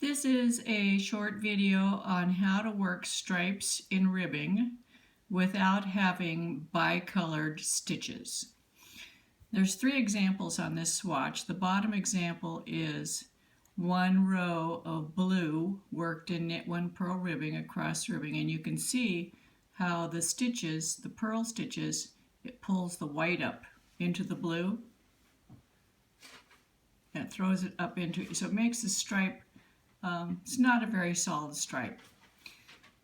This is a short video on how to work stripes in ribbing without having bicolored stitches. There's 3 examples on this swatch. The bottom example is 1 row of blue worked in knit 1 purl ribbing across ribbing, and you can see how the stitches, the purl stitches, it pulls the white up into the blue and it throws it up into it, so it makes the stripe it's not a very solid stripe.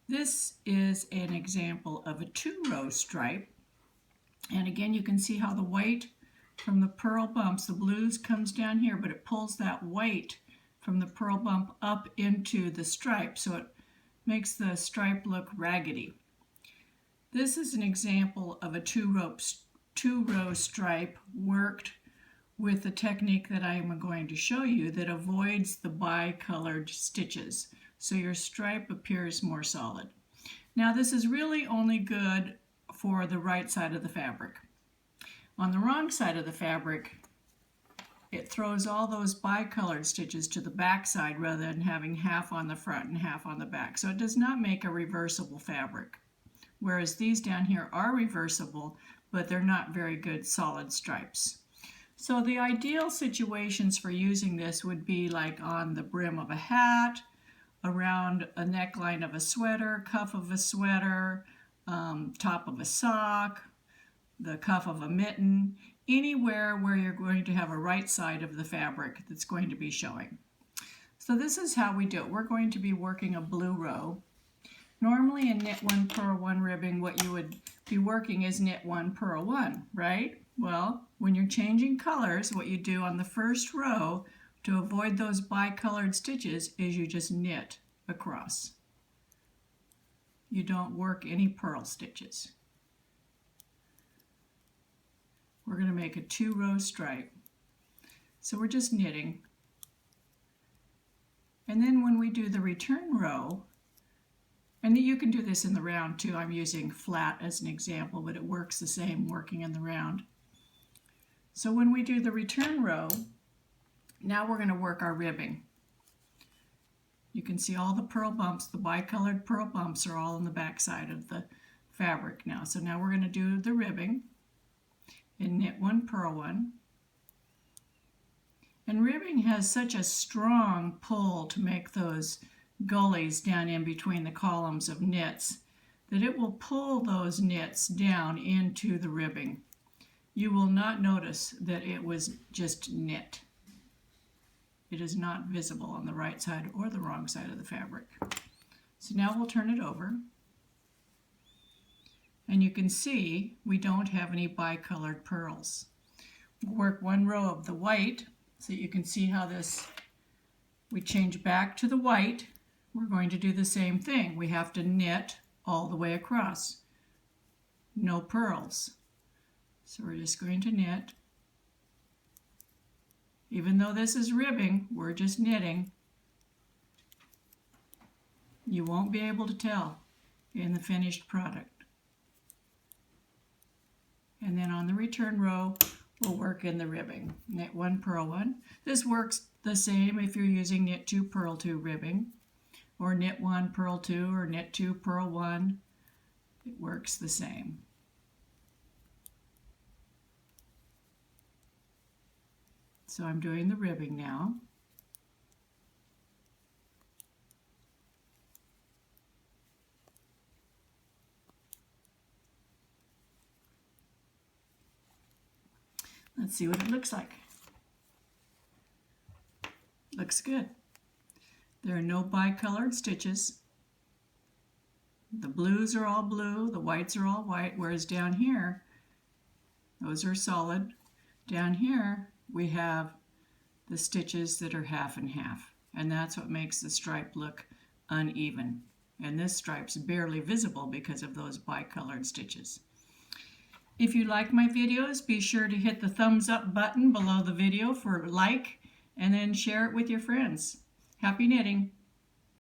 This is an example of a 2-row stripe, and again you can see how the white from the purl bumps, the blues comes down here, but it pulls that white from the purl bump up into the stripe, so it makes the stripe look raggedy. This is an example of a 2-row stripe worked with the technique that I am going to show you that avoids the bicolored stitches, so your stripe appears more solid. Now this is really only good for the right side of the fabric. On the wrong side of the fabric, it throws all those bicolored stitches to the back side rather than having half on the front and half on the back, so it does not make a reversible fabric. Whereas these down here are reversible, but they're not very good solid stripes. So the ideal situations for using this would be like on the brim of a hat, around a neckline of a sweater, cuff of a sweater, top of a sock, the cuff of a mitten, anywhere where you're going to have a right side of the fabric that's going to be showing. So this is how we do it. We're going to be working a blue row. Normally in knit 1 purl 1 ribbing, what you would be working is knit 1 purl 1, right? Well, when you're changing colors, what you do on the first row to avoid those bicolored stitches is you just knit across. You don't work any purl stitches. We're going to make a 2-row stripe. So we're just knitting. And then when we do the return row, and you can do this in the round too. I'm using flat as an example, but it works the same working in the round. So when we do the return row, now we're going to work our ribbing. You can see all the purl bumps, the bicolored purl bumps are all on the back side of the fabric now. So now we're going to do the ribbing in knit 1 purl 1. And ribbing has such a strong pull to make those gullies down in between the columns of knits that it will pull those knits down into the ribbing. You will not notice that it was just knit. It is not visible on the right side or the wrong side of the fabric. So now we'll turn it over. And you can see we don't have any bicolored purls. We'll work 1 row of the white so you can see how this, we change back to the white. We're going to do the same thing. We have to knit all the way across. No purls. So we're just going to knit. Even though this is ribbing, we're just knitting. You won't be able to tell in the finished product. And then on the return row, we'll work in the ribbing. Knit 1 purl 1. This works the same if you're using knit 2 purl 2 ribbing, or knit 1 purl 2 or knit 2 purl 1. It works the same. So I'm doing the ribbing now. Let's see what it looks like. Looks good. There are no bicolored stitches. The blues are all blue, the whites are all white, whereas down here, those are solid. Down here, we have the stitches that are half and half, and that's what makes the stripe look uneven. And this stripe's barely visible because of those bicolored stitches. If you like my videos, be sure to hit the thumbs up button below the video for like, and then share it with your friends. Happy knitting!